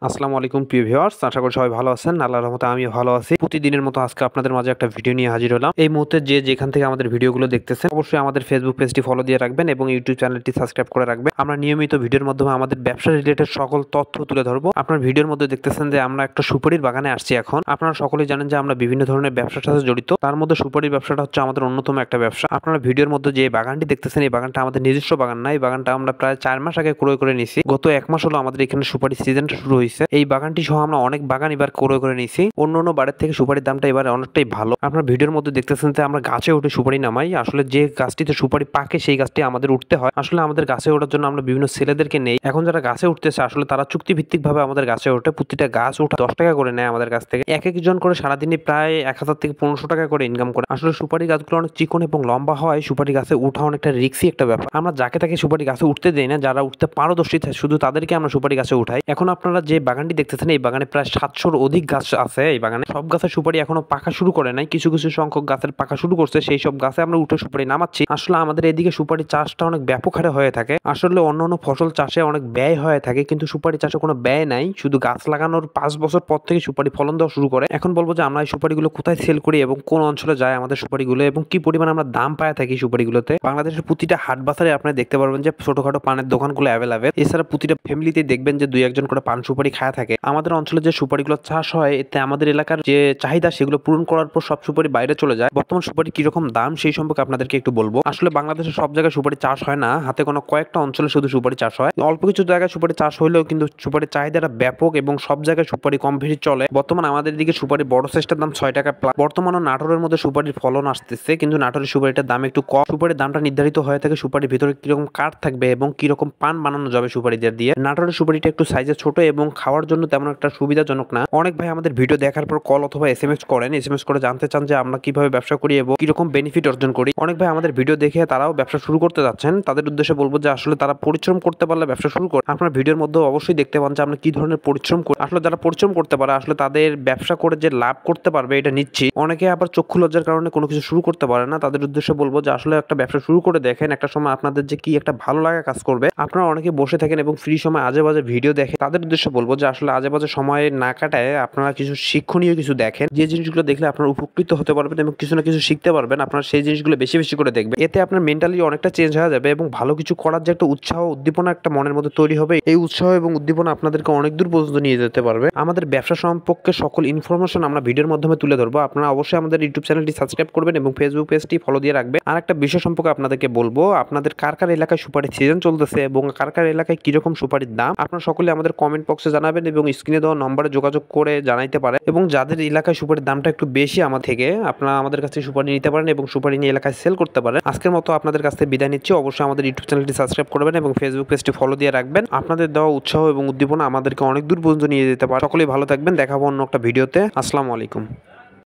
আসসালামু আলাইকুম প্রিয় ভিউয়ার্স, আশা করি সবাই ভালো আছেন। আল্লাহর রহমতে আমিও ভালো আছি। প্রতিদিনের মতো আজকে আপনাদের মাঝে একটা ভিডিও নিয়ে হাজির হলাম। এই মুহূর্তে যে যেখান থেকে আমাদের ভিডিওগুলো দেখতেছেন অবশ্যই আমাদের ফেসবুক পেজটি ফলো দিয়ে রাখবেন এবং ইউটিউব চ্যানেলটি সাবস্ক্রাইব করে রাখবেন। আমরা নিয়মিত ভিডিওর মাধ্যমে আমাদের ব্যবসা রিলেটেড সকল তথ্য তুলে ধরবো। আপনার ভিডিওর মধ্যে দেখতেছেন যে আমরা একটা সুপারির বাগানে আসছি এখন। আপনারা সকলেই জানেন যে আমরা বিভিন্ন ধরনের ব্যবসার সাথে জড়িত। তার মধ্যে সুপারির ব্যবসাটা হচ্ছে আমাদের অন্যতম একটা ব্যবসা। আপনারা ভিডিওর মধ্যে যে বাগানটি দেখতেছেন এই বাগানটা আমাদের নিজস্ব বাগান না। এই বাগানটা আমরা প্রায় 4 মাস আগে ক্রয় করে নিয়েছি। গত 1 মাস হলো আমাদের এখানে সুপারি সিজনটা শুরু হয়েছে। এই বাগানটি সহ আমরা অনেক বাগান এবার ক্রয় করে নিয়েছি। অন্য বাড়ির থেকে সুপারির দামটা এবার অনেকটাই ভালো। আপনার ভিডিওর মধ্যে দেখতেছেন যে আমরা গাছে উঠে সুপারি নামাই। আসলে যে গাছটিতে সুপারি পাকে সেই গাছটি আমাদের উঠতে হয়। আসলে আমাদের গাছে ওঠার জন্য আমরা বিভিন্ন ছেলেদেরকে নেই। এখন যারা গাছে উঠতেছে আসলে তারা চুক্তিভিত্তিক ভাবে আমাদের গাছে ওঠে। প্রতিটা গাছ উঠা 10 টাকা করে নেয় আমাদের কাছ থেকে। এক একজন করে সারাদিনে প্রায় 1000 থেকে 1500 টাকা করে ইনকাম করে। আসলে সুপারি গাছগুলো অনেক চিকন এবং লম্বা হয়। সুপারি গাছে উঠা অনেকটা রিস্কি একটা ব্যাপার। আমরা যাকে তাকে সুপারি গাছে উঠতে দেই না। যারা উঠতে পারদর্শী শুধু তাদেরকে আমরা সুপারি গাছে উঠাই। এখন আপনারা যে বাগানটি দেখতেছেন এই বাগানে প্রায় 700-র অধিক গাছ আছে। এই বাগানে সব গাছের সুপারি এখনো পাকা শুরু করে নাই। কিছু কিছু সংখ্যক গাছের পাকা শুরু করছে। সেই সব গাছে আমরা উঠে সুপারি নামাচ্ছি। আসলে আমাদের এদিকে সুপারি চাষটা অনেক ব্যাপক হারে হয়ে থাকে। আসলে অন্যান্য ফসল চাষে অনেক ব্যয় হয়ে থাকে, কিন্তু সুপারি চাষে কোনো ব্যয় নাই। শুধু গাছ লাগানোর 5 বছর পর থেকে সুপারি ফলন দেওয়া শুরু করে। এখন বলবো যে আমরা এই সুপারিগুলো কোথায় সেল করি এবং কোন অঞ্চলে যায় আমাদের সুপারিগুলো এবং কি পরিমাণ আমরা দাম পায় থাকি সুপারিগুলোতে। বাংলাদেশের প্রতিটা হাট বাজারে আপনারা দেখতে পারবেন যে ছোটখাটো পানের দোকানগুলো অ্যাভেলেবেল। এছাড়া প্রতিটা ফ্যামিলিতে দেখবেন যে 2-1 করে পান সুপারি খায় থাকে। আমাদের অঞ্চলে যে সুপারিগুলো চাষ হয় এতে আমাদের এলাকার যে চাহিদা সেগুলো পূরণ করার পর সব সুপারি বাইরে চলে যায়। বর্তমান সুপারি কিরকম দাম সেই সম্পর্কে আপনাদেরকে একটু বলবো। আসলে বাংলাদেশের সব জায়গায় সুপারি চাষ হয় না। হাতে কোনো কয়েকটা অঞ্চলে শুধু সুপারি চাষ হয়। অল্প কিছু জায়গায় সুপারি চাষ হলেও কিন্তু সুপারির চাহিদাটা ব্যাপক এবং সব জায়গায় সুপারি কম বেশি চলে। বর্তমানে আমাদের দিকে সুপারি বড় সাইজটার দাম 6 টাকা প্লাস। বর্তমানে নাটোরের মধ্যে সুপারির ফলন আসতেছে, কিন্তু নাটোরের সুপারিটার দাম একটু কম। সুপারির দামটা নির্ধারিত হয়ে থাকে সুপারির ভিতরে কিরকম কাঠ থাকবে এবং কিরকম পান বানানো যাবে সুপারিদের দিয়ে। নাটোরের সুপারিটা একটু সাইজে ছোট এবং খাওয়ার জন্য তেমন একটা সুবিধাজনক না। অনেক ভাই আমাদের ভিডিও দেখার পর কল অথবা এসএমএস করেন। এসএমএস করে জানতে চান যে আমরা কিভাবে ব্যবসা করি এবং কিরকম বেনিফিট অর্জন করি। অনেক ভাই আমাদের ভিডিও দেখে তারাও ব্যবসা শুরু করতে যাচ্ছেন। তাদের উদ্দেশ্যে বলবো যে আসলে তারা পরিশ্রম করতে পারলে ব্যবসা শুরু করে। আপনার ভিডিওর মধ্যে অবশ্যই দেখতে পান যে আমরা কি ধরনের পরিশ্রম করি। আসলে যারা পরিশ্রম করতে পারে আসলে তাদের ব্যবসা করে যে লাভ করতে পারবে এটা নিচ্ছি। অনেকে আবার চক্ষু লজ্জার কারণে কোনো কিছু শুরু করতে পারে না। তাদের উদ্দেশ্যে বলবো যে আসলে একটা ব্যবসা শুরু করে দেখেন। একটা সময় আপনাদের যে কি একটা ভালো লাগা কাজ করবে। আপনারা অনেকে বসে থাকেন এবং ফ্রি সময় আজে বাজে ভিডিও দেখেন। তাদের উদ্দেশ্যে বলবো যে আসলে আজে বাজে সময় না কাটায় আপনারা কিছু শিক্ষণীয় কিছু দেখেন। যে জিনিসগুলো দেখলে আপনারা উপকৃত হতে পারবেন এবং কিছু না কিছু শিখতে পারবেন। আপনারা সেই জিনিসগুলো বেশি বেশি করে দেখবেন। এতে আপনার মেন্টালি অনেকটা চেঞ্জ হয়ে যাবে এবং ভালো কিছু করার যে একটা উৎসাহ উদ্দীপনা একটা মনের মধ্যে তৈরি হবে। এই উৎসাহ এবং উদ্দীপনা আপনাদেরকে অনেক দূর পর্যন্ত নিয়ে যেতে পারবে। আমাদের ব্যবসা সম্পর্কে সকল ইনফরমেশন আমরা ভিডিওর মাধ্যমে তুলে ধরবো। আপনারা অবশ্যই আমাদের ইউটিউব চ্যানেলটি সাবস্ক্রাইব করবেন এবং ফেসবুক পেজটি ফলো দিয়ে রাখবেন। আর একটা বিষয় সম্পর্কে আপনাদেরকে বলবো, আপনাদের কার কার এলাকায় সুপারির সিজন চলতেছে এবং কার কার এলাকায় কিরকম সুপারির দাম আপনারা সকলে আমাদের কমেন্ট বক্সে জানাবেন এবং স্ক্রিনে দেওয়া নম্বরে যোগাযোগ করে জানাইতে পারেন। এবং যাদের এলাকায় সুপারির দামটা একটু বেশি আমার থেকে আপনারা আমাদের কাছ থেকে সুপারি নিতে পারেন এবং সুপারি নিয়ে এলাকায় সেল করতে পারেন। আজকের মতো আপনাদের কাছ থেকে বিদায় নিচ্ছি। অবশ্যই আমাদের ইউটিউব চ্যানেলটি সাবস্ক্রাইব করবেন এবং ফেসবুক পেজটি ফলো দিয়ে রাখবেন। আপনাদের দেওয়া উৎসাহ এবং উদ্দীপনা আমাদেরকে অনেক দূর পর্যন্ত নিয়ে যেতে পারে। সকলেই ভালো থাকবেন। দেখাবো অন্য একটা ভিডিওতে। আসসালামু আলাইকুম।